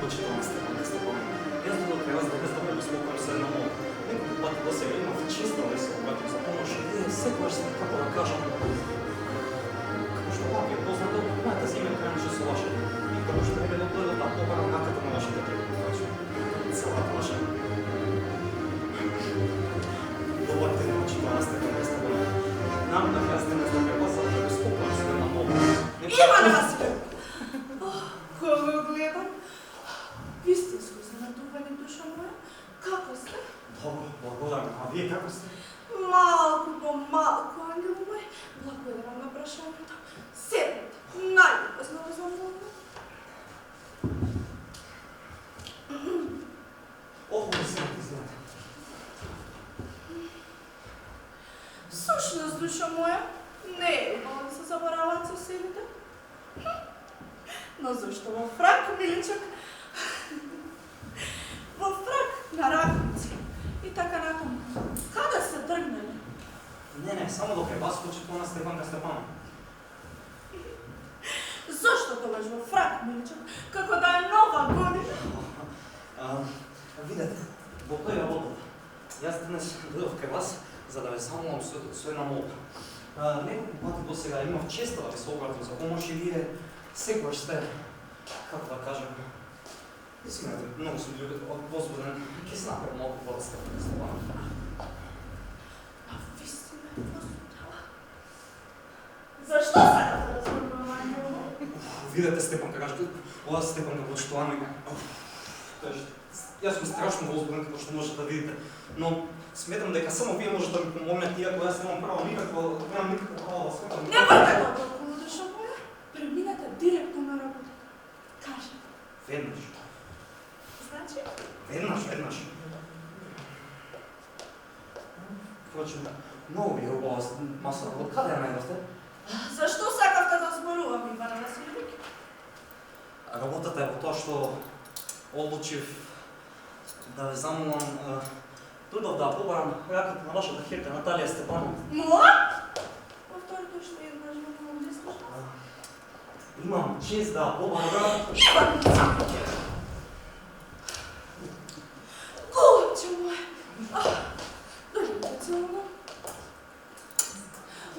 Почитувам Степан. Јас додох кај вас дека добро го смокам се на мол. Неколку пати до сега имав честа да се обратим за помош и вие секогаш сте, како да кажам, како што вам ви е познато, мојата земја кренеше со ваша. И како што е било дојдов да побарам раката на вашите прекупувачи. Целата наша добар ден почитувам Степан. Знам да јас денес да ме пасам да го спокојам се на мол. Иван Василев! Кој ме гледа? Вистинско занадување, душа моја. Како сте? Добро, благодарам. А вие како сте? Малку по малку, ангел мој. Благодарам на прашањето. Седнете, најлюбезно ве замолувам. Оху, извинете. Всушност, душа моја, не е убаво да се забораваат соседите. Но зашто во фрак, миличок? Во фрак на ракници. И така натаму. Каде се тргнали? Не, само док е вас почитувам Степанка Степанова. Зашто тогаш во фрак, миличок? Како да е нова година? Видете, во тој работата. Јас денес дојдов кај вас за да ве замолам со една молба. Неколку пати до сега имав честа да ви се обратам за помош и вие секогаш сте, како да кажем, извинете, многу сум возбуден, ќе се направам малку по-Степанка Степанова. А ви сте ме возбудила. Зашто сакате да зборуваме ангело? Видете, Степанка, кажете, ова Степанка почитуваме. Јас сум страшно возбуден, како што можете да видите, но сметам дека само вие можете да ми помогнете, иако јас немам право никакво право да сметам. Немојте да толку, душа моја. Преминете директно на работа. Кажете. Веднаш. Значи? Веднаш. Впрочем, многу ви е убава маса работа. Каде ја најдовте? Зашто сакавте да зборувам, Ивана Василевиќ? Работата е во тоа што одлучив да ве замолам, дојдов да побарам раката на вашата херка Наталија Степанова. Моја? Повторите уште еднаш, ме не слушам. Имам чест да побарам. Иван Василевиќ! Голубче мој! Дојдете целуно.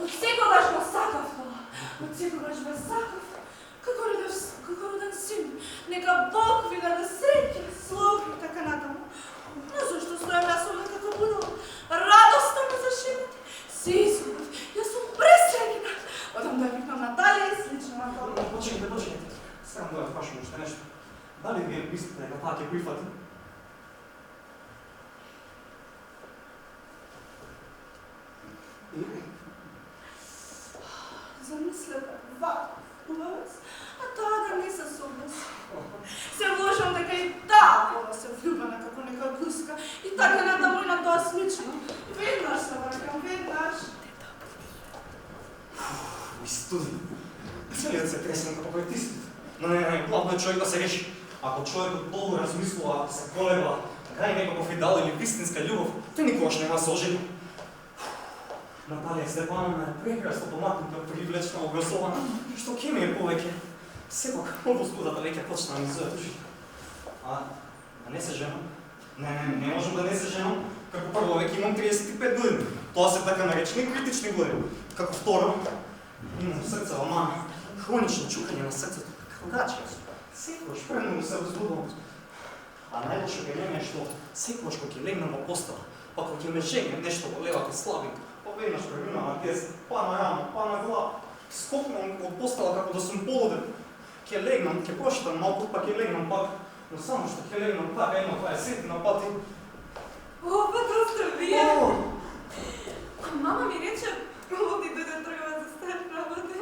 Од секогаш го сакав тоа. Од секогаш ве сакав. Како роден син. Нека Бог ви даде среќа, слога и така натаму. Но зашто стојам јас овде како будала? Радоста ме зашемете. Се изгубив. Јас сум пресреќна. Одам да викнам Наталија и слично на тоа. Почекайте. Сакам да ја прашам уште нешто. Дали вие мислите дека таа ќе прифати? Замислете, ваков убавец, а таа да не се согласи. Се вложам дека и таа била се влюбена како нека гуска и така натаму и на тоа слично. Веднаш се вракам, веднаш. Студи. Целиот се тресен како претиснат. Но не, главно е човек да се реши. Ако човекот долго размислува, се колеба, кај некаков идеал или вистинска љубов, тој никогаш нема се ожени. Наталија Степановна е прекрасно помакнута, привлечна, образована, што ќе ми е повеќе. Сепак, возбудата веќе почна да ми зове душите. Да не се женам? Не можам да не се женам. Како прво, веќе имам 35 години. Тоа се така наречени критични години. Како второ, имам срцева мана, хронично чукање на срцето, како гачија сум. Секогаш премногу се возбудувам. А најлошо ке мене е што секогаш кога ќе легнам во постела, па кога ќе ме жегне нешто во левата слабинка, веднаш преминава тез, па на рамо, па на глава, скокнам од постела како да сум полуден. Ќе легнам, ќе прочитам малку, па ќе легнам пак, но само што ќе легнам така едно 20 пати. Па тоа сте вие! Мама ми рече, оди дојде тргава за стари работи.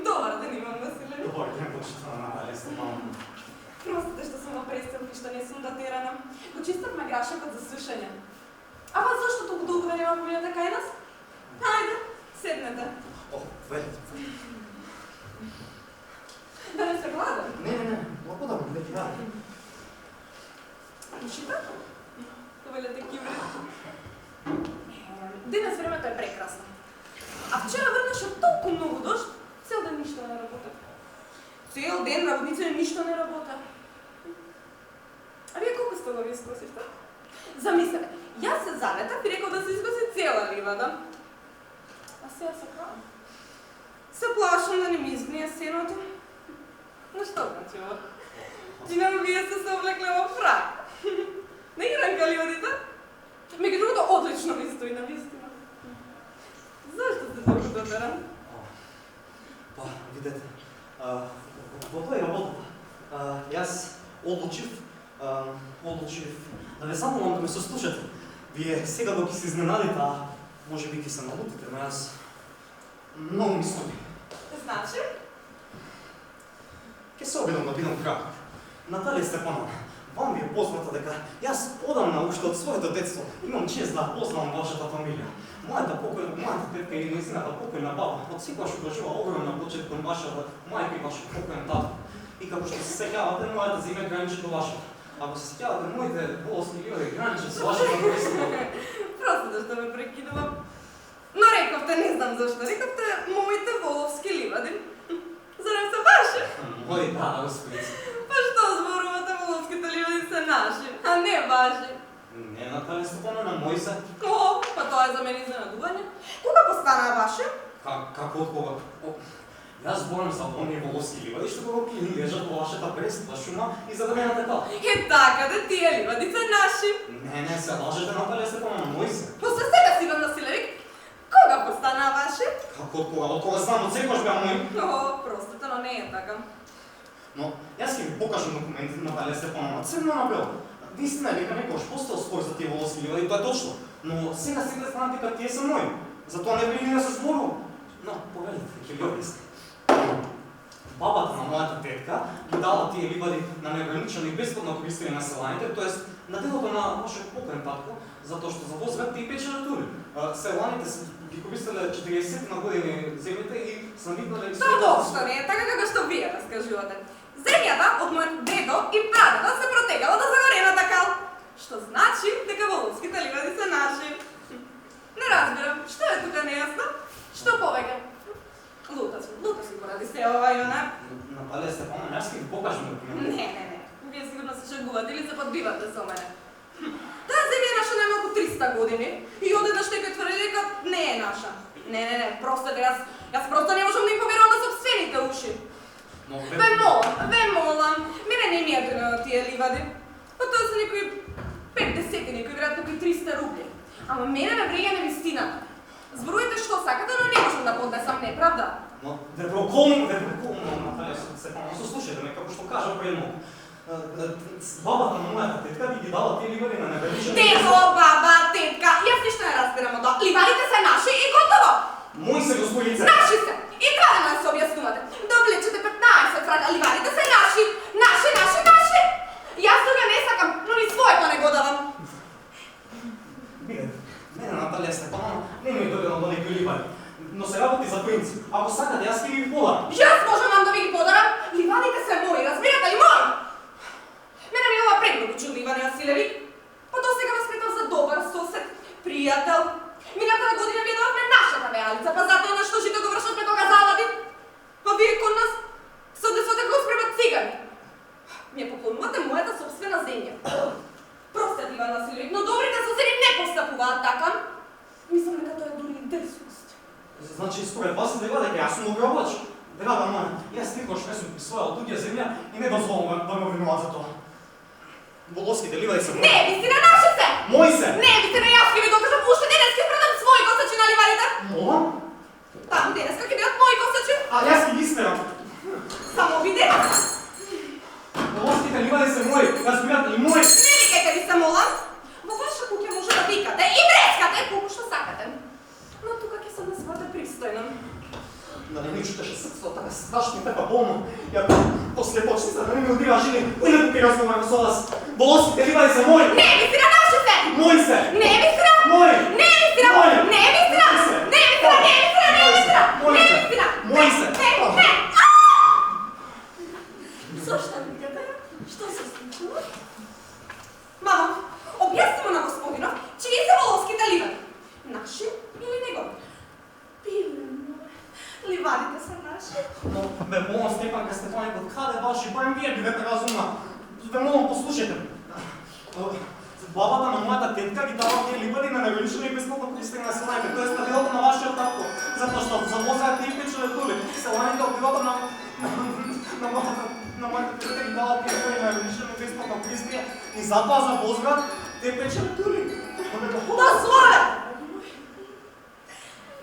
Добар ден, Иван Василевиќ. Добар ден, почитувана Наталија Степановна. Простите што сум престилки, што не сум датирана. Го чиставме грашакот за сушење. Ама зашто толку долго време поминете кај нас? Хајде, седнете. Велите. Да не сте гладен? Не, благодарам, веќе ради. Ушите? Велите киврите. Денес времето е прекрасно. А вчера врнеше толку многу дожд, цел ден ништо не работа. Цел ден работниците ништо не работа. го ви искосивте? Замислете, јас се залетав и реков да се искоси цела ливада. А сега се каам. Се плашам да не ми изгние сеното. Но што значи ова? Джина му вие сте се облекле во фрак. Не ги ранка ливадите? Меѓу другото, одлично ми стои на вистина. Зашто сте толку дотеран? Па, видете, во тоа е работата. Јас одлучив да ве замолам да ме сослушате. Вие сега док се изненадите, а може би ќе се налутите, но јас многу ми студи. Значи? Ке се обидам да бидам крак. Наталија Степанова, вам ви е познато дека јас одамна уште од своето детство имам чест да познавам вашата фамилија. Мојата тетка и нејзината покојна баба од секогаш укажува огромна почит кон вашата мајка и вашиот покојен тато. И како што се сеќавате, мојата земја граничи до вашата. Ако се сеќавате, моите волоски ливади граничат со вашата происхода. Просто зашто ме прекинувам. Но рековте, не знам зашто, рековте моите воловски ливади. Зарем се ваши? Мои да, господица. Па што зборувате, воловските ливади се наши, а не ваши? Не, Наталија Степанова, мои се. О, па тоа е за мене изненадување. Кога постанаа ваши? Како од кога? Јас зборам за оние волоски ливади што кога пили лежат во вашата пресна шума и задавената кал. Е така, да тие ливади се наши. Не, се лажете, Наталија Степанова, мои се. После сега си Иван Василевик, кога постанаа ваши? Како од кога знам, од секогаш беа мои. О, простите, но не е така. Но јас ќе ви покажам документите на Наталија Степанова, црно на бело. Вистина е дека некогаш постоел спор за тие волоски ливади, тоа е точно. Но сега знаат дека тие се мои. Затоа не би да се зборувам. Но, повелите, ќе ви објасни. Бабата на мојата тетка ги дала тие ливади на неограничено и бесплатно користење на селаните, тоест на делото на вашиот покоен татко, затоа што за возврат и печелат тури. Селаните ги користеле 40 на години земјите и снабитнале... Тоа воопшто не е така како што вие раскажувате. Земјата од мојот дедо и прадедо се протегала до загорената кал. Што значи дека воловските ливади се наши. Не разбирам, што е тука нејасно? Што повеќе? Лута си поради се ова и она. Наталија Степанова, јас ќе ви покажам документите. Не. Вие сигурно се шегувате или се подбивате со мене. Таа земја е наша најмалку 300 години и одеднаш некој тврди дека не е наша. Не, просто јас просто не можам да им поверувам на собствените уши. Ве молам, мене не ми е на тие ливади. Па тоа се некои 50, некои веројатно некои 300 рубли. Ама мене ме брега на вистината. Зборујте што сакате, но не можам да поднесам неправда. Но веројатно, Наталија Степанова, слушајте ме како што кажа предно. Бабата на мојата тетка ги дала тие ливади на неограничено. Дедо, баба, тетка, јас ништо не разбирам од тоа. Ливадите се наши и готово. Мои се, господице. Наши се. И треба да се објаснувате. Да облечете 15 франка, ливадите се наши. Наши. Јас тука не сакам, но ни своето не го давам. Видете, мене Наталија Степанова не ми е дојдено до некои ливади, но се работи за принцип. Ако сакате, јас ќе ви подарам. Јас можам да ви ги подарам. Ливадите се мои, разбирате ли, мои? Мене ми е ова премногу чуди, Иван Василевик. Па до сега ме сметам за добар сосед, пријател. Минатата година ви дававме нашата веалица, па затоа на што жито го вршавме кога залади. Па вие кон нас се одесоте го спремат цигани. Ми ја поклонувате мојата собствена земја. Простете, Иван Василевик, но добрите соседи не постапуваат така. Мислам дека тоа е дури интересност. Значи, според вас дека јас сум ограбач. Драга моја, јас никош не сум присвојал туѓа земја и не дозволувам да ме обвинуваат за тоа. Волоските ливади се мои. Не, вистина наши се! Мои се! Не, вистина јас ќе ви докажам, уште денес ќе предам своји косачи на ливадите. Молам? Таму денеска ќе бидат мои косачи. А јас ги стерам. Само видете. Волоските ливади се мои, јас пријатели мои. Не викајте ви се молам. Во ваша куќа може да викате и врескате колку што сакате. Но тука ќе се назвате пристојно. Да не ми чутеше срцето така страшно и така болно. Ја после почница да не ми удира жили, унаку ќе разговарам со вас. Волоските ливади се мои. Не, вистина наши се. Мои се. Не, вистина. Мои. Не, вистина. Мои. Не, вистина. Не, вистина. Мои се. Мои се. Не. Зошто викате? Што се случило? Мамо, објаснимо на господинов, чии се волоските ливади? Наши или негови? Ливадите се наши. Но, ве молам, Степанка Степаника, од каде ваши, барем вие бидете разумна. Ве молам, послушајте. Бабата на моята тетка ги дава тие ливади на невеличено и бесплатно пристигна на селаните, т.е. на билото на вашиот татко, затоа што завозаат и печеле тули. Селаните од билото на моята тетка ги дава тие ливади на невеличено и бесплатно пристигна и затоа завозаат те печеле тули. Дозволете!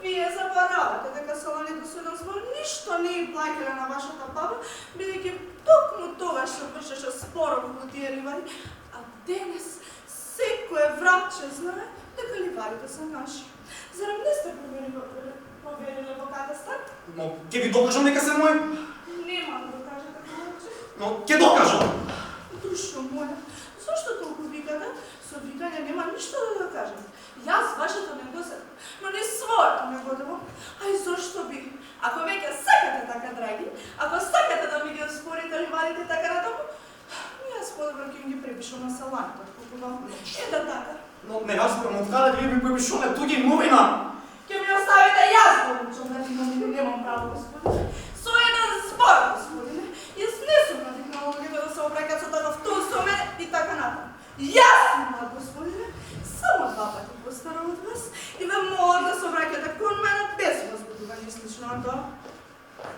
Вие заборавате дека селаните со еден збор ништо не им плаќале на вашата баба, бидејќи токму тогаш се вршеше споров во тие ливади, а денес секој враче знае дека ливадите се наши. Зарем не сте провериле во катастар? Но ќе ви докажам дека се мои. Нема да докажете повеќе. Но ќе докажам. Душо моја, зашто толку викате? Со викање нема ништо да докажете. Јас вашето не го седам, но не своето не го давам. А и зашто би? Ако веќе сакате така, драги, ако сакате да ми ги спорите ливадите така натаму, јас подобро ќе ги препишам на саланите, отколку вам. Ето така. Но не разбирам од каде ви препишуваме туѓи новина. Ќе ми оставите јас да учам на новини, немам право, господине. Со еден збор, господине, јас не сум навикнала луѓето да се обраќаат со таков тон со мене и така натаму. Јас сум млад, господине, само 2 пати постара од вас и ве молам да се обраќате кон мене без возбудување и слично на тоа.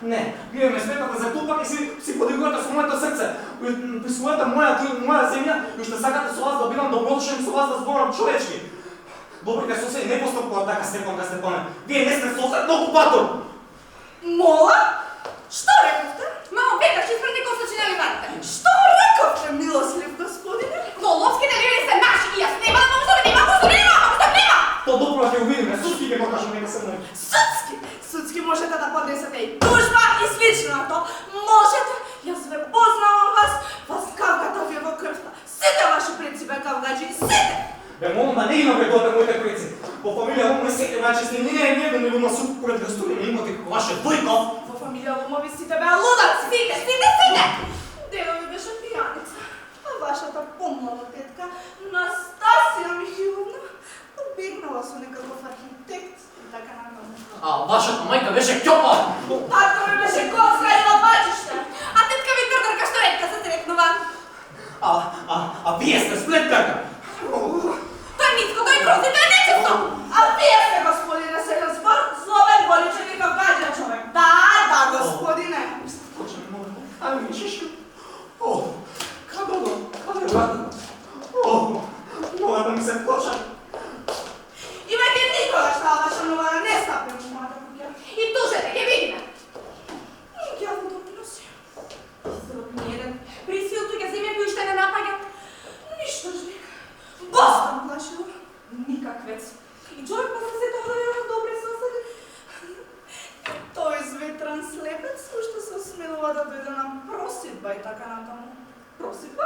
Не, вие ме сметате за тупак и си подигувате со моето срце. Присвојате моја земја и уште сакате со вас да бидам добродушен и со вас да зборам човечки. Добрите соседи не постапуваат така Степане. Вие не сте сосед, но окупатор. Мола? Што рековте? Мамо, викаш, испрати кој случи на ливадите. Што рековте, милослив господине? Воловските ливади се наши и јас нема да можам, нема! То добро ќе увидиме, судски ќе го кажам нека се мои. Судски можете да поднесете и тужба и слично на тоа. Можете, јас ве познавам вас кавгата ви е во крвта. Сите ваши предци бе кавгаджи, сите! Бе молам да не ги навредувате моите предци. По фамилија Лумови сите значи сте не е еден или на суд пред гастури на имоти како ваше Војков. Во фамилија Лумови сите беа лудаци. Сите! Деда ви беше пијаница, а вашата помлада тетка Настасија Михиловна убегнала со некаков архитект и така натаму. А вашата мајка беше ќопа. Татко ми беше коцка и лапачиште. А тетка ви трдрка што ретка се трекнува. А вие сте сплетка. Тој нитко, тој крузи, тој е нечисто. А вие сте, господине, сега збор, злобен, боличен и кавгаđа човек. Да, господине. Почне много. Ами ми шишка. О, каде вратата? О, мога да ми се вклуча. Имајте никогаш таа ваша нова да не стапи у мојата куќа. И тужете, ќе видиме. Ја го доприноси. Зробниеден, присил туѓа земја кој уште не напаѓа. Нищожник. Бостам плашила. Никаквец. И човек после се тоа да беа добри соседи. Тој изветран слепец уште се осмелува да дојде на просидба и така натаму. Просидба?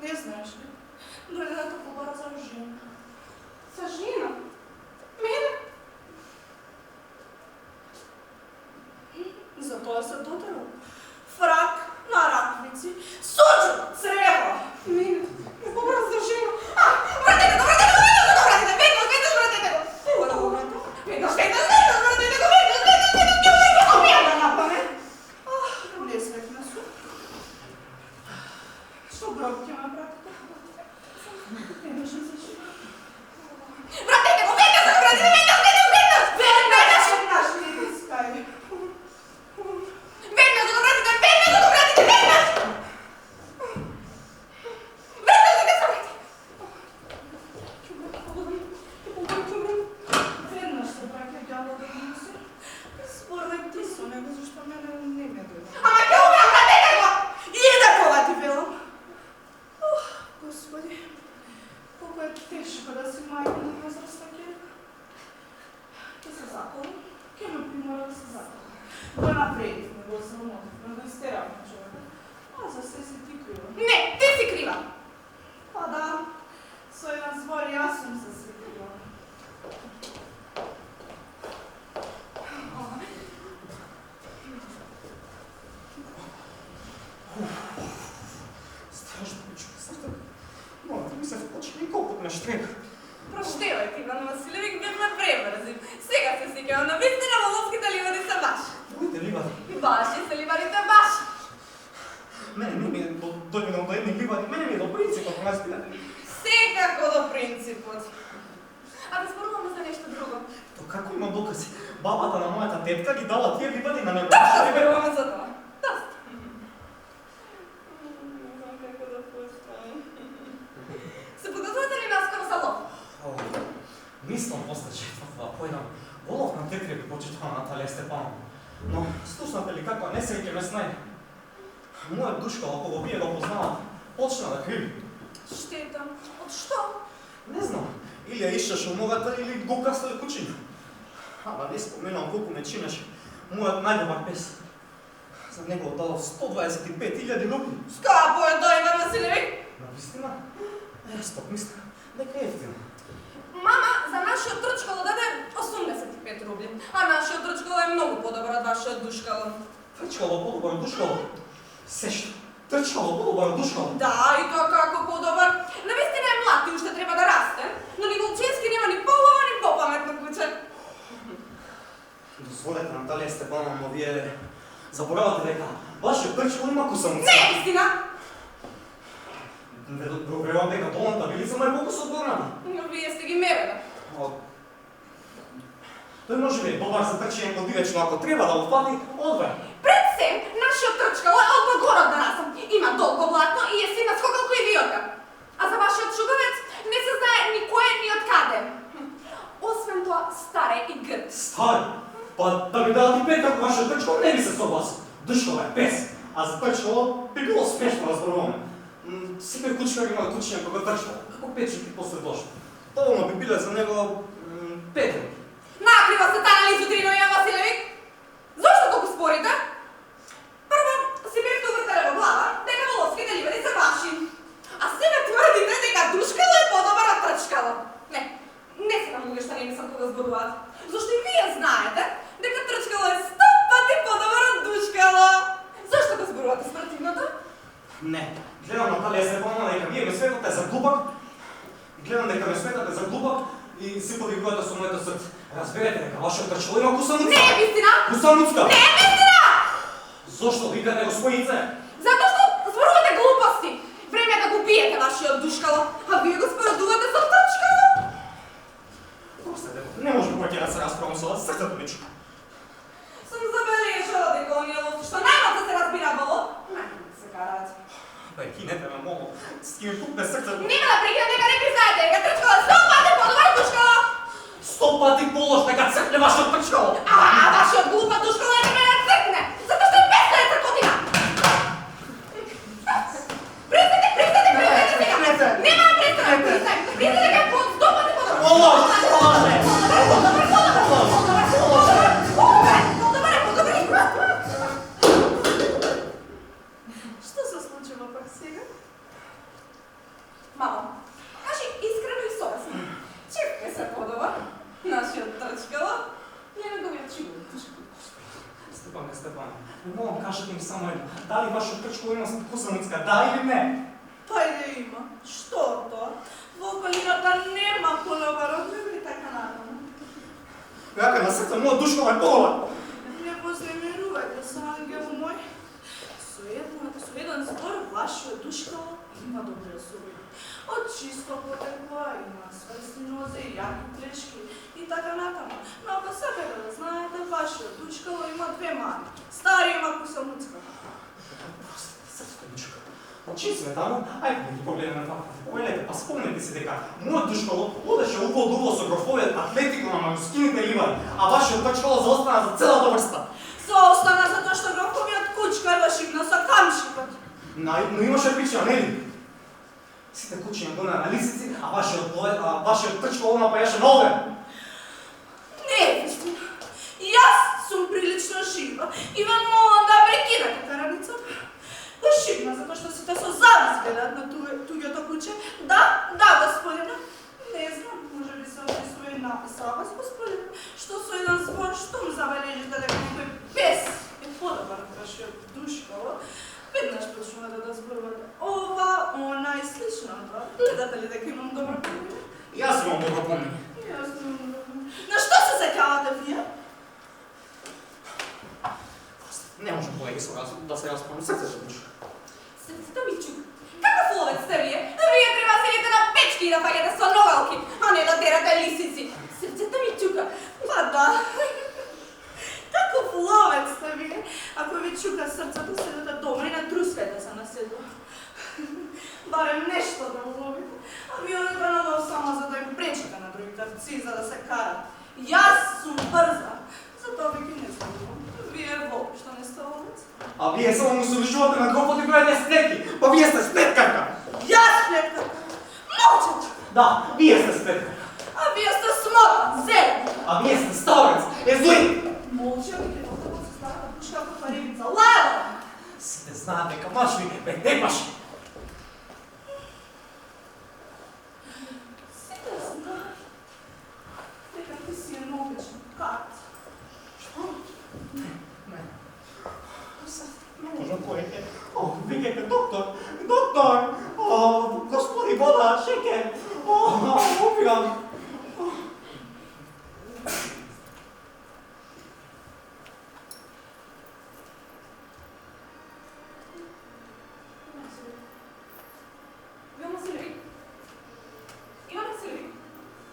Не знаеш ли? Дојде да те побара за жена. За жена? Мене? За тоа се дотерал. Фрак на раквици, суджу, црево. Мене? Побара за жена? Вратете го, веднаш, вратете го! Веднаш, Да напаме. Не свекна су. Што гроб ќе ме пратите? Веднаш не се жива. Вратете го, веднаш! Веднаш не искај. Веднаш го вратите, веднаш! Веднаш да се врати! Веднаш се праќа ѓавол да го носи. Според ти со него, зашто мене не ме дојде. Ама ќе умрам, вратете го! Иде кога ти велам. Господи, колко е тешко да си мајка на възраст такива. Ке се заколам, ке ме примора да се заколам. Го напредивме, го срамотивме, го изтеравме човека. А за се си ти крива. Не, ти си крива! Па да, со еден збор јас сум се светила. Страшно ми чува срце. Мога да ми се вклучи и колко ме штрека. Проштевајте, Иван Василевик, бевме пребрзи. Сега се сеќавам на вистина воловските ливади се ваши. Моите ливади. Ваши се ливадите ваши. Мене не ми е до едни ливади, мене ми е до принципа, кога спијате. принципот. А да зборуваме за нешто друго. То како има докази? Бабата на мојата тетка ги дала тие рибари на него. Да зборуваме за тоа. Доста. Не знам како да почнам. Се подготвувате ли наскоро за лов? Мислам после четвртата да појдам во лов на тетри би почитала Наталија Степанова. Но слушнате ли каква несреќа ме снајде? Мојот душкал, ако го вие го познавате, почна да криви. Штета. Од што? Не знам, или ја ишчеше умората, или го касле кучиња. Ама не споменувам колку ме чинеше мојот најдобар пес. За него дадов 125.000 рупли. Скапо е тоа, Иван Василевик. Навистина? Јас пак мислам дека е ефтино. Мама за нашиот трчкало даде 85 рубли, а нашиот трчкало е многу подобар од вашиот душкало. Трчкало подобар од душкало? Сешто, трчкало подобар од душкало? Да, и тоа како подобар. Навистина е млад и уште треба да расте, но ни Волчевски нема ни поубаво, ни попаметно куче. Дозволете, Наталија Степанова, но вие заборавате дека вашиот трчкало има кусамуца. Не е вистина! Проверувам дека долната билица ме е покус од горната. Но вие сте ги мерена. Тој може би е добар за трчење по диречно, ако треба да го фати, одве. Пред се, нашиот трчкало е од город да расам. Има долго блатно и е сина скокалко и виока. А за вашиот шугавец не се знае ни кој ни од каде. Освен тоа, стар е и грд. Стар? Па да ми дадат и пет како вашиот трчкало, не би се согласил. Душкало е пес, а за трчкало би било смешно да зборуваме. Секој кучкар има кучиња кога трчкало, како печки после дожд. Доволно би биле за него пет. Накрива се таа Лизотрино, Иван Василевик. Зошто толку спорите? Прво, си бевте увртеле во глава дека воловските ливади се ваши. А сега тврдите дека душкало е подобар од трчкало. Не се намуѓаш што не мислам кога зборуваат. Зошто и вие знаете дека трчкало е 100 пати подобар од душкало. Зошто го зборувате спротивното? Не. Гледам Наталија Степанова дека вие ме сметате за глупак. Гледам дека ме сметате за глупак и си подигувате со моето срце. Разберете дека вашиот трчкало има кусамуцка. Не е вистина! Кусамуцка! Не е вистина! Зошто викате господице? Затоа што зборувате глупости. Време е да го биете вашиот душкало, а вие го споредувате со трчкало. Простете, не може повеќе да се расправам со вас, срцето ми чука. Сум забележала дека оние ловци што најмалку се разбира во лов, најмалку се караат. Бе, кинете ме моло, ски ми пукне срцето. Нема да прекинам дека не признаете дека трчкало е 100 пати подобар од душкало. 100 пати полош дека цркне вашиот трчкало. А вашиот глупа душкало е да ме цркне, затоа што е безстоја цркотина. Признайте сега. Нема да признам. Признайте дека е 100 пати подобар. Полош! Што се случува пак сега? Мамо, кажи искрено и совесно. Чивка се подобар? Нашиот трчкало? Не неговиот чивот. Степане, умолам кажете ми само едно. Дали вашиот трчкало има кусамуцка, да или не? Па и да има. Што тоа? Во околината нема подобар од него и така натаму. Јака на срце, мојот душкало е подобар. Не вознемирувајте се, ангел мој. Со еден збор, вашиот душкало има добри особи. Од чисто потекла, има сврсни нозе, јаки плешки и така натаму. Но ако сакате да знаете, вашиот душкало има две мани. Стари има кусамуцка. Простите, срцето ми чука. Чим сме таму, ајде да ги погледнеме фактите. Погледнете, па спомнете си дека мојот душкало одеше уво до уво со грофовиот Атлетико на мажускините ливари, а вашиот трчкало заостана за целата врста. Остана затоа што грофовиот кучкар го шипна со камшикот. Но имаше причина, нели? Сите кучиња донеа на лисици, а вашиот трчкало напаеше на овен. Не е вистина. Јас сум прилично жива и ве молам да прекинете караницата. Го шипна затоа што сите со завист гледаат на туѓото куче. Да, господине. Не знам, може би се описува на завист, господине, што со еден збор штом забележите дека некој пес е подобар од вашиот душкало, веднаш почнувате да зборувате ова, она и сличното. Гледате ли дека имам добро помнење? Јас имам добро помнење. Јас имам добро помнење. На што се сеќавате вие? Не можам повеќе да се расправам, срцето ми чука. Срцето ми чука. Каков ловец сте вие? Вие треба седите на печ Нешки да фаќате со ногалки, а не да терате лисици. Срцето ми чука. Па да. Каков ловец сте вие, ако ви чука срцето, седете дома и не трускајте се на седло. Барем нешто да уловите, а ви одите на лов само за да им пречите на други карци, за да се карат. Јас сум брза, затоа ви ги не знам. Вие воопшто не сте ловец. А вие само му совршувате на два пъти правите сплетки. Па вие сте сплеткарка. Јас сплеткарка. Молчете. Да, вие сте сплеткарка. А вие сте смотан, зелен. А вие сте ставец, езуит. Молча ми гледате во се старата пушка како паревица. Лајала! Сите знаат дека баш ви бе тепаш. Сите знаат дека ти си една обична карта. Што? Не. Не можам повеќе. О, викајте доктор, доктор. О, господи, вода, шекер. О, умирам. Иван Василевич. Иван Василевич.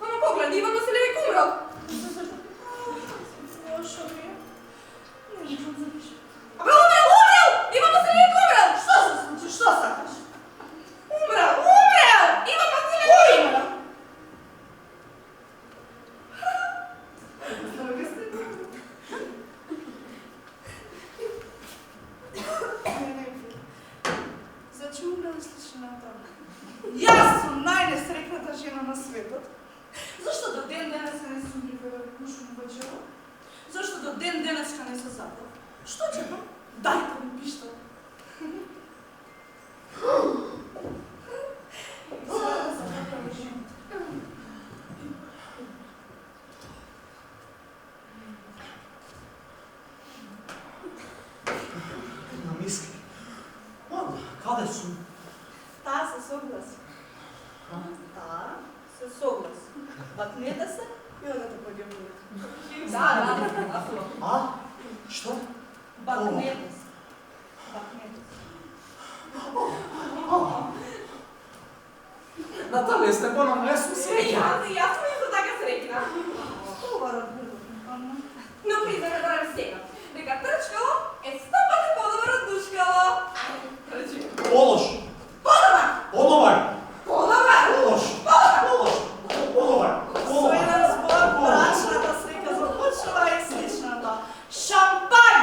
Мамо, погледни, Иван Василевич умрал. Лошо ми е. Не можам да виждам. Абе, умрал! Иван Василевич умрал! Што се случи? Што сакаш? Умрал! Иван Василевич! Кој има? Здраве сте. Зачем умрел слична на тоа? Јас сум најнесрекната жена на светот. Зашто до ден денеска не сум припевала пушум вечера? Зашто до ден денеска не се запал? Што чекам? Дајте ми пиштал. Сега да се направи живот. На мисли. Мама, каде сум? Таа се согласи. Таа се согласи. Бакнете се и одете по ѓавлите. Да. А? Што? Бакнете се. Бакнете се. Наталија Степановна, јас сум среќен. Јас сум исто така среќна. Ова разбирам, Анна. Но признаме да не сега. Дека трчкало е 100 пати подобро од душкало. Ајде, трчи. Полош. Подобар! Подобар. Подобар! Полош. Полош. Подобар. Со еден збор, брачната слика започнува и сличната. Шампањ!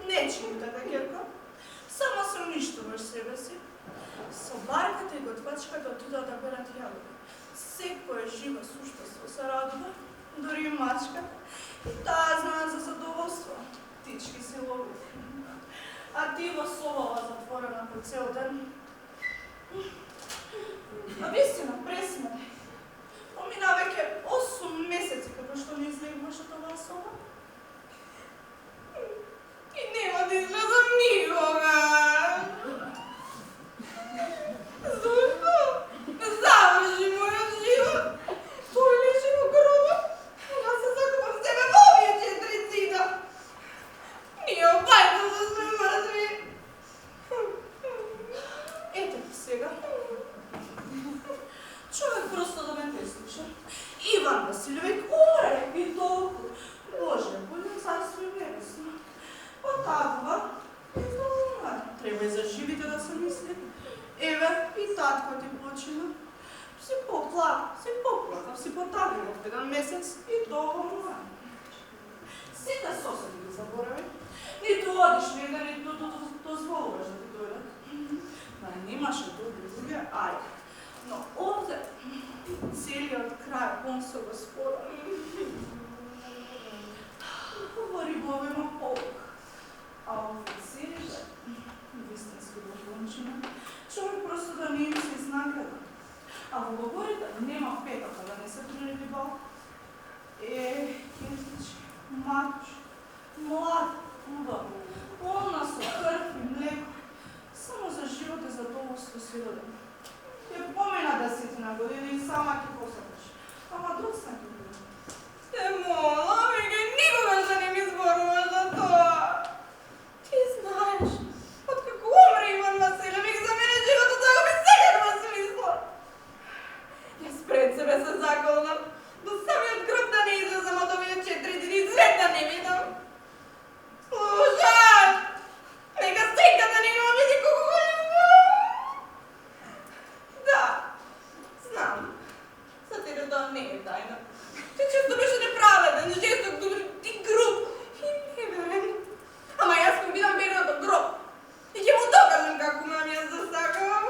Не чујте, Герко. себе си, собарката и готвачката отидоа да берат јагоди. Секоја жива суштество се радува, дори и мачка, и таа знае за задоволство. Птички се ловат. А ти во собава затворена по цел ден. А вистина, пресмеј. Помина веќе 8 месеци како што не излегуваш од оваа соба. И нема да излезам никога. Зошто? Заврши мојот живот. Тој лежи во гробот. Јас се закопам себе во овие 4 цита. Ние обајто да сме мртви. Ете сега. Човек просто да ме не слуша. Иван Василевиќ умре и толку. Боже, будем царство небесно. Потаква, треба и за живите да се мисли. Еве, и татко ти почина. Си поплакав, си потагнав 1 месец и долго млад. Сите соседи ги заборави. Ниту одиш нега, ниту дозволуваш да ти дојдат. Да немаше добри луѓе, ајде. Но овде целиот крај он со Господа. Говори Бог има полук. А офицерите, вистински богончина, човек просто да не им се изнагледа. А во говорите нема петока да не се приреди Бог. Кентич, матч, млад, убав, полна со крв и млеко. Само за живот и задоволство си роден. Ќе помина 10 години и сама ќе посакаш. Ама доцна ќе биде. Те молам, веќе никогаш да не ми зборуваш за тоа. Ти знаеш, откако умре Иван Василевиќ, за мене животот загуби секаква смисла. Јас пред себе се заколнам, до самиот гроб да не излезам од овие 4 дни, свет да не видам. Слушај! Нека сега да не го види колку го љубам. Да, знам. За тебе тоа не е тајна. Ти често беше неправеден, жесток, добри и груб. И неверен. Ама јас му видам верното гроб. И ќе му докажам како ме јас засакам.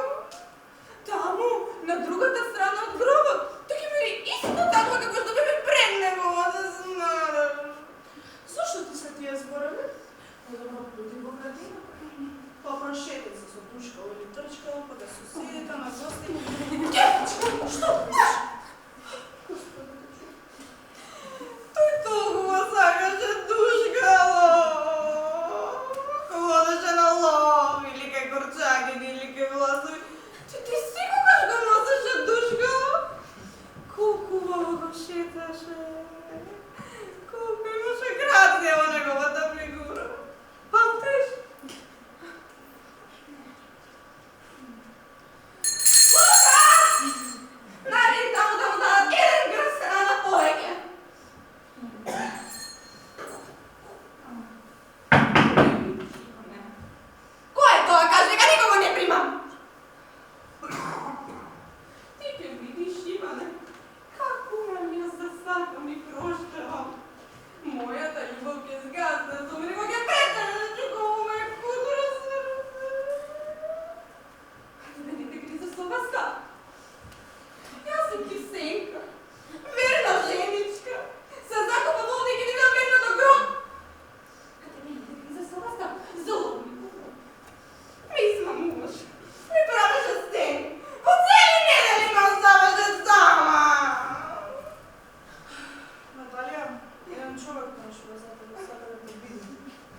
Таму, на другата страна од гробот, тој ќе биде исто таква како што бе пред него, да знаеш. Зошто ти се тие зборови? Одобро поди во градина. Попрошете се со душка или трчка, па да соседите на гости. Дечко, што правиш? Господи, те чу. Тој толкова сакаше душкало. Водеше на лов, или кај горчагин, или кај власови. Ти секогаш го носеше душкало? Колку убаво го шеташе. Колку имаше грација во неговата фигура. Памтиш? Лука! Најди таму да му дадат 1 грст храна повеќе. Кој е тоа? Кажи, нека никого не примам. Ти ќе видиш, Иване, како ме јас засакам и проштревам. Мојата љубов ќе згасне, со мене кога ќе престане да чукам моја кутура срце. Хајде да не те гриза слабаста. Јас сум Кисенка, верна женичка. Се закопам овде и ќе ти видам верното гроб. Хајде да не те гриза слабаста, золотнику. Мисма муж, ми правеше стени. По цели недели ме оставаше сама. Наталија, еден човек прашува за тебе, сака да те види.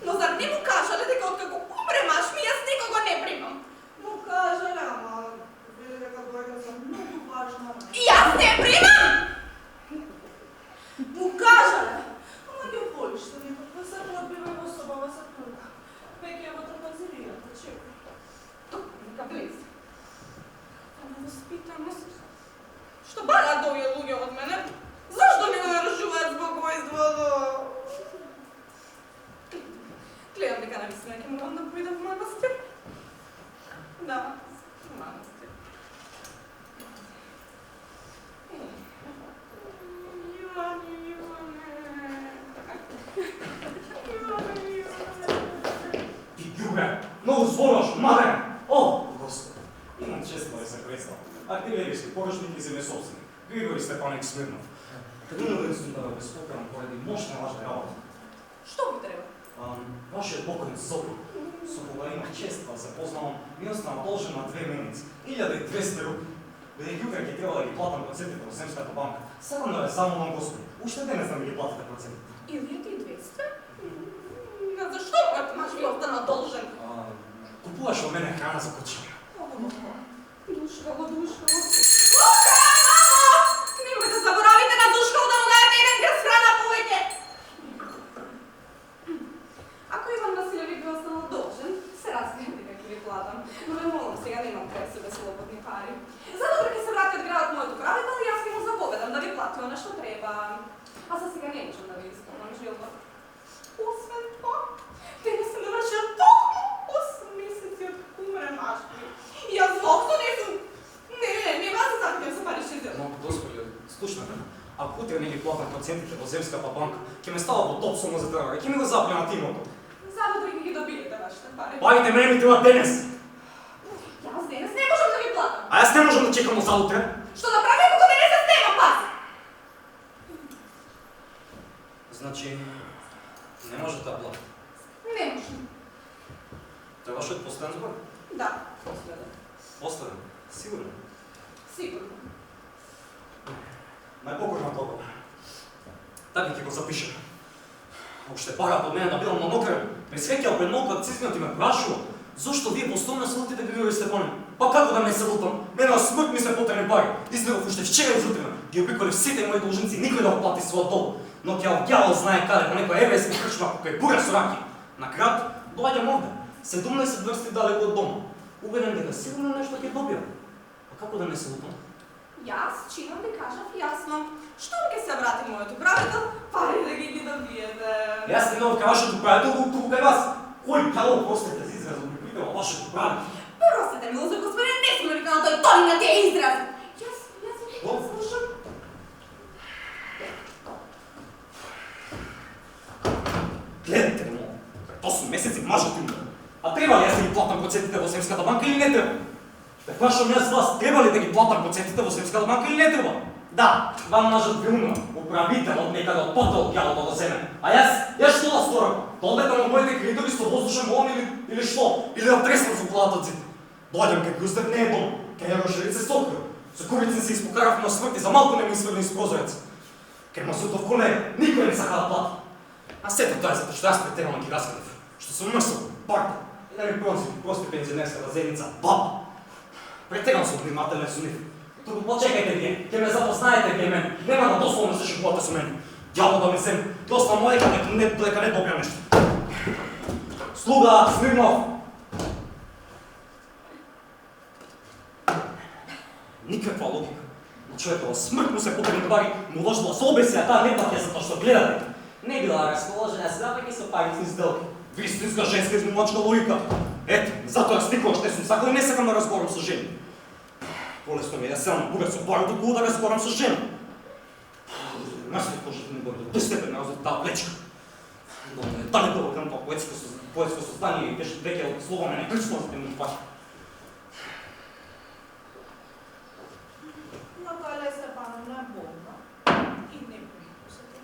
Но зар не му кажале дека откако умре маш ми, јас никого не примам? Му кажале, ама вели дека дојде за многу важна работа. И јас не примам! Му кажале, ама ги волиш да никога се одбива во собава за круга. Веќе е во трпазиријата, чекај. Нека влезе. Да не воспитаност. Што бара од овие луѓе од мене? Зошто ми го нарушуваат спокојството? единственият собственик. Григорий Степанович Смирнов. Тръгнали сме да безпокоям поради мощна важна работа. Що ви треба? Вашият покойник Сокол, со кога имах чест да се познавам, ми остана должен на 2 месеци. 1200 рупи. Бидејќи утре ќе треба да ги платам процентите во Земската банка. Сагано е само на Господи. Уште денес да ми ги платите процентите. Илијата и 200? А защо моят мъж ви остана должен? Купуваш од мене храна за кучиња. Душкаво. Лука, мамо! Немој да заборавите на Душкаво да му даете еден гръст храна повеќе! Ако Иван Василевич би останал должен, се разкајам дека ќе ви платам. Но ве молам, сега немам крај себе слободни пари. За добре ќе се врати од градот моето правител и аз ќе му заповедам да ви плати оно што треба. А за сега не можам да ви искам жилба. Освен това, те не се навършат толкова 8 месеци от умре маж ми. И аз въобще не съм... Не аз се закъпям за пари ще взема. Но, Господи, слушна ме. Ако утре не ги платам процентите во Земската банка, ќе ме става во топсално за трава и ќе ми го запленат имото. Завтра ги добиете вашите пари. Парите мене ми треба денес. И аз денес не можам да ви платам. А јас не можам да чекам за утре. Што да правя ако денес се снема пази? Значи, не може да плати. Не можам. Тоа е вашиот последен збор? Да, последен. Последен? Сигурно? Сигурно. Најпокорна тогава. Така ќе го запишем. Уште парата од мене набилам на нокрен. Ме среќал пред малку акцизниот и ме прашува зошто вие постојано се лутите Григорий Степанович. Па како да не се лутам? Мене на смрт ми се потребни пари. Изгледав уште вчера изутрина. Ги обиколив сите мои должници, никој да плати својот долг. Но ќе овдјавал знае каде по некоја еврејска крчма покрај бура со раки. На крај доаѓам овде. 17 врсти далеко од дома. Убеден дека сигурно нешто ќе добиам. А како да не се лутам? Јас чинам ви кажав јасно. Штом ќе се врати моето правител, пари да ги добиете. Јас не новка вашето правител, туку кај вас. Кој кало простете за изразот ми притева вашето правител? Простете, мило за господине, не сме навикана тој на тие изрази. Јас ви не слушам. Гледайте ме, пред 8 месеци мажот им. А треба ли јас да ги платам процентите во Земската банка или не треба? Те прашам јас вас, треба ли да ги платам процентите во Земската банка или не треба? Да, вам мажот ви умна, управителот некаде од потол ѓалото да земе. А јас што да сторам? Да одметам на моите кредитори со воздушен балон или што? Или да треснам со главата од зид? Доаѓам кај Густав не е дом, кај Јарошевице Сокрил. Со курици се испокарав на смрт и за малку не ми сврли из прозорец. Кај Масутов колега, никој не сака да плати. А сето тоа е затоа што јас претерано ги раскадав. Што сум мрсал, парта, и да ми прости пензионерската зеница, баба. Претерано сум внимателен со нив. Туку почекајте вие, ќе ме запознаете вие мене. Нема да дословно се шегувате со мене. Дјаво да ми земе, доста мојка дека не добија нешто. Слуга, Смирнов! Никаква логика. На човекова смрт му се потребни пари, му ложила со обеси, а таа не платја за тоа што гледате. Не била расположена срапајќи со парични сделки. Вистинска женска измумачка логика. Ето, затоа јас никогаш не сум сакал и не сакам да разговарам со жени. Полесно ми е да седам бурек со пари, доколу да разговарам со жени. Мрсни кожата ми горе до тој степен на таа плечка. Но не далеко кон тоа поетско создание и веќе од слова мене крчно да ми пати. Наталија Степановна е болна и не припусете.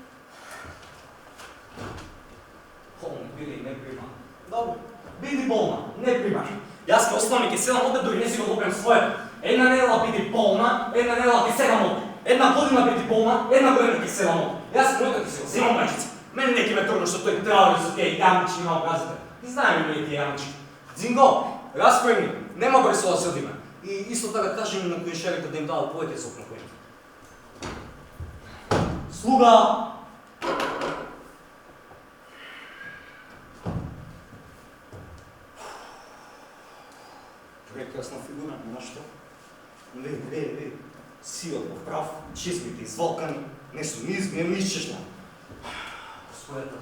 Холно, биди и не прима. Добро, биди болна, не прима. Јас ке оставам и ке седам овде дори не си го добијам своето. Една недела биди болна, една недела ке седам овде. Една година биди болна, една година ке седам овде. Јас мојка ке си го земам мајчица. Мене не ке ме трудно што тој траури со тие јамички на образите. И знаеме ли тие јамички? Дзинго, распрегни, нема брсо да седиме. И исто така кажи на којшерите да им дадат повеќе сок на којните. Слуга! Прекрасна фигура, знаеш што? Види, сиот во прав, чизмите изволкани, не су ни измија, ни изчешна. Господета,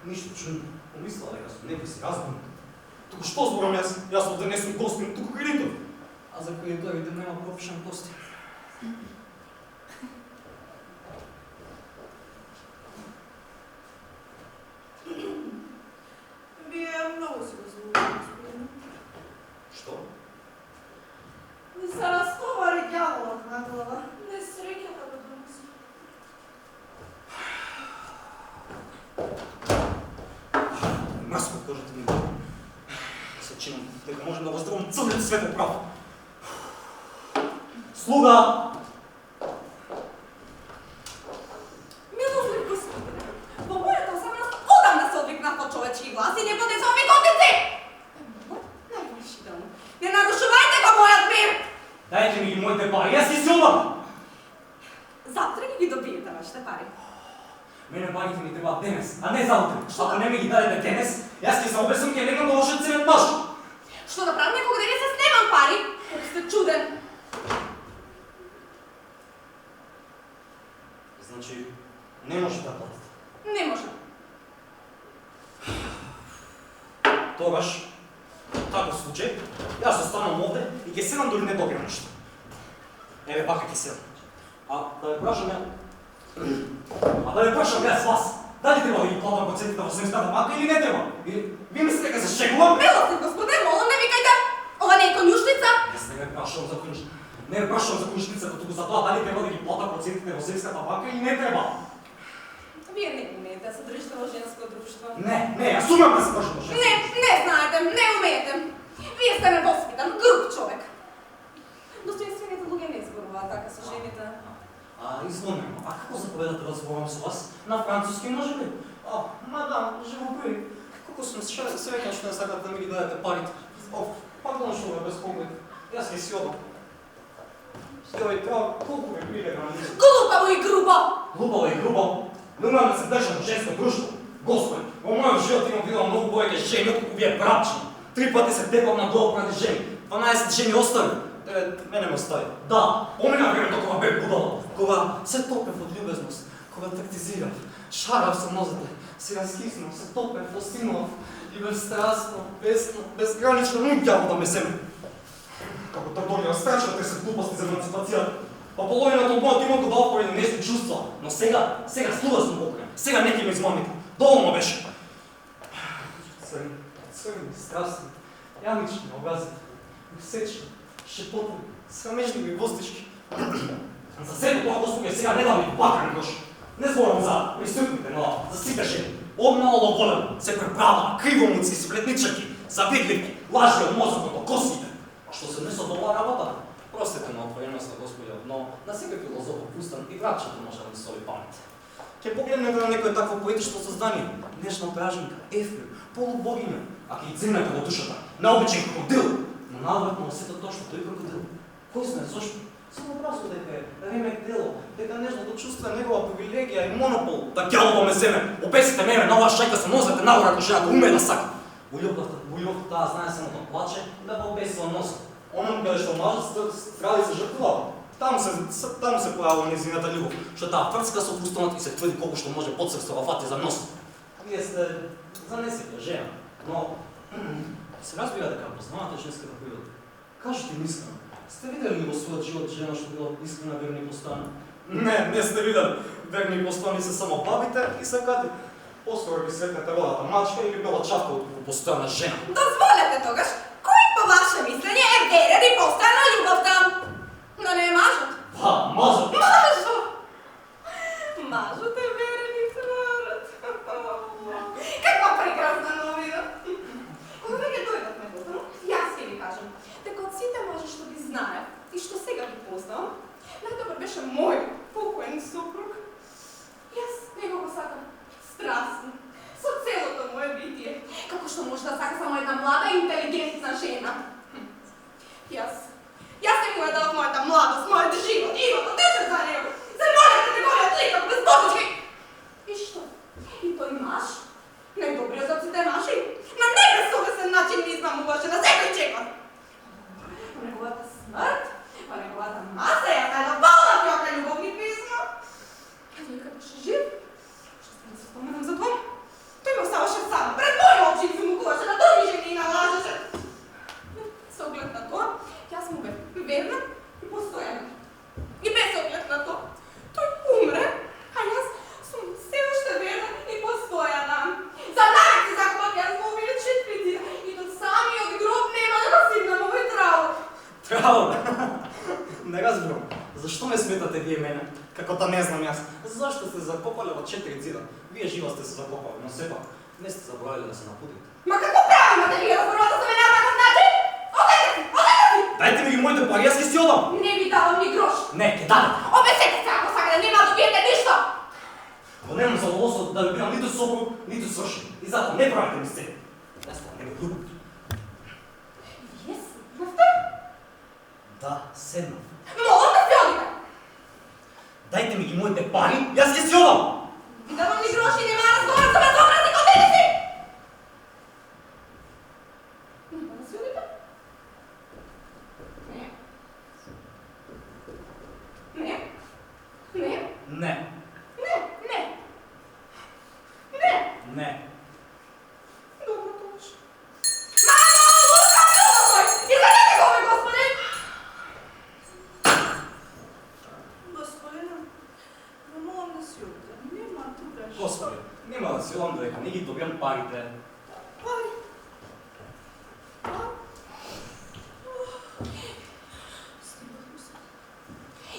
ништо чудно, помислила дека сум некој си разбун. Туку што зборам јас? Јас овде не сум гостин, туку кредитор. А за кредиторите нема пропишан гостин. Вие многу си го заслужили, господине. Што? Ви се разтовари ѓаволот на глава. Божите ми добри. Се чинам дека можем да го здравам целиот свет прав. Слуга! Милостив господине, во мојата осамнаст одамна се одвикнав од човечки глас и не подесувам ми котици! Најрешително, не нарушувајте го мојот мир! Дайте ми ги моите пари, јас ги силам! Завтра ги добиете вашите пари. Мене парите ми требаат денес, а не заутре. Што ако не ми ги дадете денес, јас ќе се обесам ќе легнам да лошиот цвет нож. Што да правам некога денес јас немам пари? Колку сте чуден. Значи, не може да платите. Не може. Тогаш, таков случај, јас останам овде и ќе седам дори не добија нешто. Еве пака ќе седам. Да ве прашам јас вас, дали треба да ги платам процентите во семската банка или не треба? Или ви мислите дека се шегувам? Милостив господе, молам не викајте! Ова не е конјушница! Јас не ве прашувам за конјушница. Не ве прашувам за конјушницата, туку за тоа дали треба да ги платам процентите во семската банка или не треба. Вие не умеете да се држите во женско друштво. Не, јас умеам да се држам во женско. Не знаете, не умеете. Вие сте невоспитан, груб човек. Достоинствените луѓе не зборуваат така со жените. Извонено, а како заповедате да зборувам со вас? На француски може ли? Мадам, живопри, колку сум среќен што не сакате да ми ги дадете парите. Пардон што ме безпоглед, јас ги си одам. Јој, тоа колку ме прилега на низу. Глупаво и грубо! Глупаво и грубо. Не умеам да се држам во женско друштво. Господи, во мојот живот имам видел многу повеќе жени отколку вие брачни. 3 пати се тепав на долу преди жени. 12 жени остави. Мене ме остави. Да, помина времето кога бев будала. Кога се топев од љубезност. Кога тактизирав. Шарав со нозете. Се разкиснав, се топев, остинував. И безстрастно, безгранично нуѓаво да ме земе. Како трдолија страшните се глупости за еманципацијата. Па половината од мојот имот добав поради несни чувства. Но сега слуга сум покрен. Сега не ќе ме измамите. Доволно беше. Црни, страстни, јамични, образни, усечни, шепотни, срамежливи и воздишки. За сето тоа, Господи, сега не да ми бакрен кош. Не зборам за присутните, но за сите жени. Обнало волен, се преправа, кривомуци, сплетничарки, завидливки, лажи од мозокот, косите. А што се не со добра работа? Простете на отвореността, Господи, но на секој филозоф опустан и врачето може да ми соли памет. Ќе погледнете на некој такво поетично создание, нежна пражника, ефир, полубогиња, а ќе ги цимнете во душата, необичен крокодил, но навратно сето тоа што тој крокодил. Кој знае зошто? Само празно дека е ремек дело, дека нежното чувство е негова привилегија и монопол, да ѓалово ме земе, обесите мене на оваа шајка со нозете нагоре ако жената уме да сака. Во љубовта таа знае само да плаче и да го обесува носот. Оном каде што мажот страда и се жртвува. Таму се појавува незината љубов, што таа фрцка со фустонот и се тврди колку што може подсрцова фати за нос. Вие сте занесите жена, но се разбира дека познавате женската природа. Кажете ми искрено, сте видели ли во својот живот жена што била искрена, верна и постојана? Не сте видели. Верни и постојани се само бабите и сакати. Поскоро ги сретнете водата мачка или бела чавка од постојана жена. Дозволете тогаш, кој по ваше мислење е верен и постојана љубовта? Да не е мажот? Мажот! Мажот е верен и тврд. Каква прекрасна новина! Кога веќе дојдат меѓутоа, јас ќе ви кажам дека од сите мажи што ги знаев и што сега ги познавам, најдобар беше мој покоен супруг. Јас него го сакам страстно, со целото моје битие. Како што може да сака само една млада и интелигентна жена. Јас не му ја дадов мојата младост, мојот живот, имото, дете за него. Замолете да го отликам без богочки. И што? И тој маж, најдобриот од сите мажи, на небесовесен начин ми измамуваше на секој чекор. По неговата смрт, по неговата маса, јас најдоболна фјока љубовни писма. А тој како беше жив, што се не се споменам за тоа, тој ме оставаше сам, пред моји очи измукуваше на други жени и налажеше. Со оглед на тоа, јас му бев верна и постојана. И без оглед на тоа, тој умре, а јас сум се уште верна и постојана. За навек се закупав јас во овие 4 дни и до самиот гроб нема да го сигнам овој траур. Траур? Не разбирам. Зашто ме сметате вие мене? Како да не знам јас. Зашто сте закопале во 4 зида? Вие жива сте се закопали, но сепак. Не сте забравили да се напудите. Ма какво право имате вие да спорвате за мене на такъв начин? Отете си! Отете си! Дайте ми ги моите пари, аз ги си одам! Не ви давам ни грош! Не, ке дадете! Обесете се, ако сега да няма да добиете нищо! Ако нямам задоволство да ви бидам нито съпруг, нито свършен. И затова не правите ми сцени. Аз това не го друго. Вие седнахте? Да, седнах. Мога да се одите! Дайте ми ги моите пари и аз ги си одам! Ви давам ни грош и няма разговор за безобразни, отете си! Няма да се одите? Не. Не. Не. Не. Не. Не. Не. Добро точно. Мамо, Лука, мило мой! Изведете го, бе, господи! Господине, не мога да си отида. Нема тук. Господи, няма да си одам додека не ги добиам парите. Пари. Стигнахме се.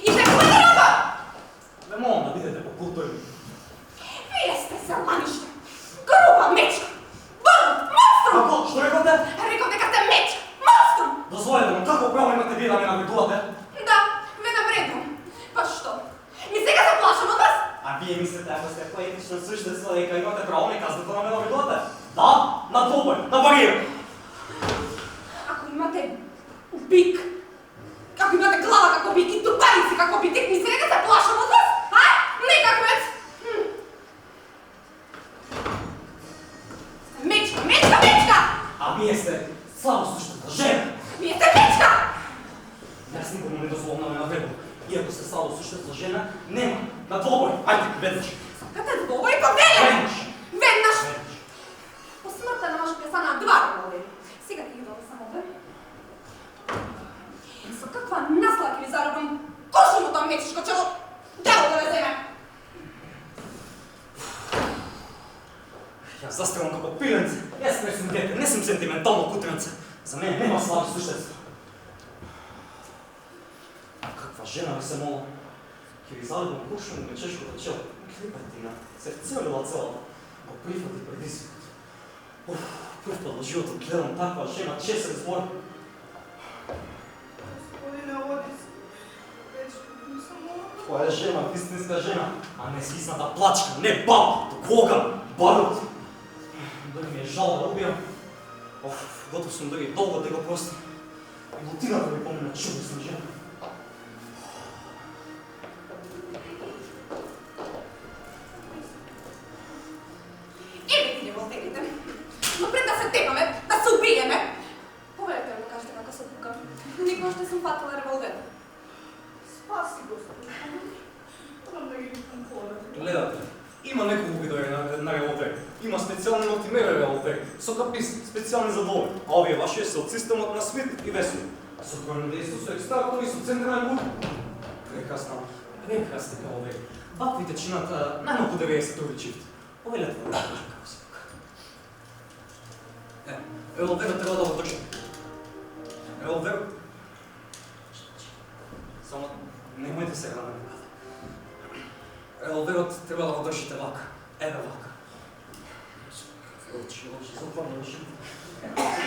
И се хвана раба! Не мога да бидете по-културни. Вие сте саланище! Груба мечка! Бърна! Монструм! Какво? Що рекате? Рекам дека сте мечка! Монструм! Дозволете му, какво право имате вие да ме навредувате? Да, ве навредвам. Па што? И сега се плашам от вас? А вие мислите, ако сте поетично същество, дека имате право, не казвате да ме навредувате? Да, на двубой, на бариер! Ако имате бик, ако имате глава како бик и тупаници како бик, мислите дека се плашам от вас? А? Никаквец! Мечка, мечка, мечка! А вие сте слабо същата жена! Вие сте мечка! Аз никому не дозволям да ме навредува. И ако сте слабо същата жена, нема. На двубой, айде, веднъж! Сакате двоба и повеля! Веднъж! Веднъж! Веднъж! По смъртта на вашата стана два револвери. Сега ти ги дава само две. Со каква наслага ви зарубам кошеното мечешко чело? Дяло да ме вземе! Аз застрелам како пиленце. Аз не съм дете, не съм сентиментално кутренце. За мен нема слаби същества. Каква жена ви се мола? Ке ви залюбам кушено мечешкото чело. Клипайте на се вцелила цялата. Го прифати преди си. Пръв път в живота гледам таква жена, честен збор. Господине, оди си. Вече не съм мога. Това е жена, истинска жена, а не слизната плачка, не баба, клоган, барут. Дали ми е жал да убия. Готов съм да ги долу да го простя. И лутината ми помня чудесна жена. Или ти не възнегите. Но пред да се тепаме, да се убиеме. Повелете да го кажете кака съпруга. Никога ще съм фатала револвера. Спаси, Господи. Тръм да ги викам хората. Гледате, има неколко видове на револвери. Има специални мултимерия револвери, со капис, специални за двое. А овие ваши се от системът на свит и весело. Со кройно действо, со екстартор и со централен лук. Прекрасна, прекрасни револвери. Ваквите чинат най-малко 90 увеличивите. Овелете да кажа како си пука. Револверът трябва да го точи. Револвер... Само немojte сега да ме напада. Револверът трябва да го държите вака. Еве вака. Лъчи, запомня лъчи.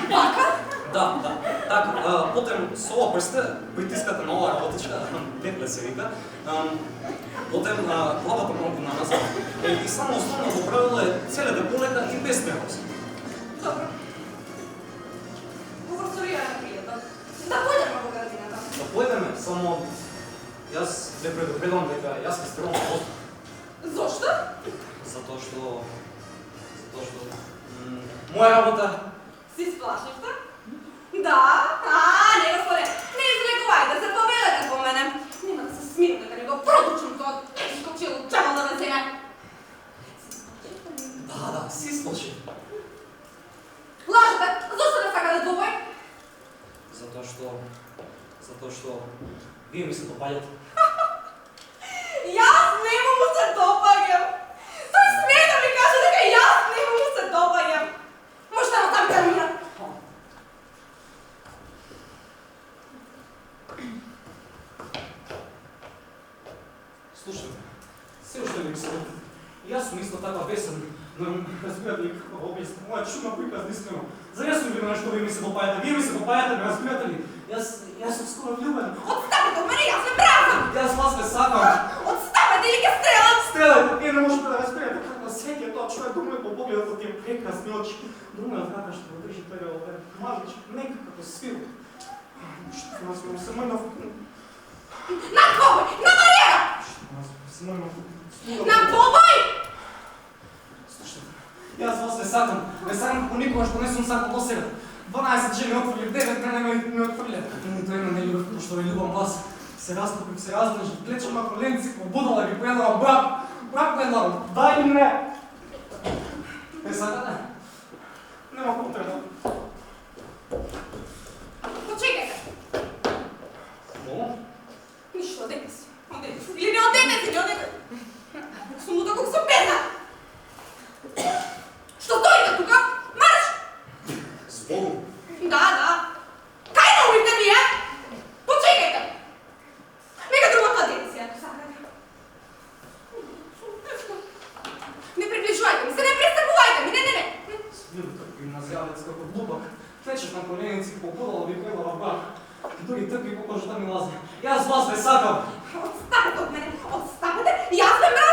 Вака? Да. Така, потем со ова прсте притискате на ова работичка, петле се вика. Потем главата малку на назад. И само основното правило е целите полека и без нервоз. Добро. Говорсорираме пријатно. Да појдеме во градината. Да поедеме, само јас ве предупредувам дека јас ке стрелам пост. Зошто? Затоа што моја работа Си сплашиште? Да? Не господе, не излекувайте се, повелете по мене. Нема да се смирам дека не го продучам тоа тежко чело, чамо да ме вземе. Да, си сплаши. Лажете, зошто не сакате двобој? Затоа што вие ми се допаѓате. Јас нема му се допаѓам. Тој смее да ми каже дека јас нема му се допаѓам. Може да натам термина. Слушайте, се уште ми се допаѓате. Јас сум исто така бесен, но Разбирате ли какво обясня? Моя чудна приказна искрено. Заресно ви нещо ви ми се попаете. Вие ми се попаете, ме разбирате ли? Аз съм скоро влюбен. Отставете от мене, аз не бразам! Аз вас не сакам. Отставете или ке стрелам! Стрелайте, вие не можете да разберете как на всеки този човек думае по погледът от тия прекрасни очи. Думае как ще го държи той опер. Мазичък, нека като свил. Ще назвам се мъйна в... На двобой! На бариера! Ще назвам се мъйна в... На двобой! Слушайте, аз вас не сакам. Не сакам по никога, що не съм сакал до сега. 12 жени отвърли, 9 мене ми отвърля. Нито една не любов, защото ви любам вас. Се разкупих, се раздържи, плечам на коленци, побудала ви поедала брак. Брак поедала, дай ми не! Не сакате? Нема потреба. Почекайте! Какво? Нищо, одете си. Одете си. Или не одете си, не одете! Колко съм луда, колко съм бедна! Що дойде тука? Марш! С Богом. Да. Кай да умите вие? Почекайте! Нека другата одете си, ако сакате. Не приближавайте ми се, не пристъпувайте ми, не. Свирка гимназиалец като глупак. Плечеш на коленици, побудала ви поедала брак. Дори тъпи по кожата ми лазне. И аз вас не сакам. Отставете от мене, отставете и аз не мразя!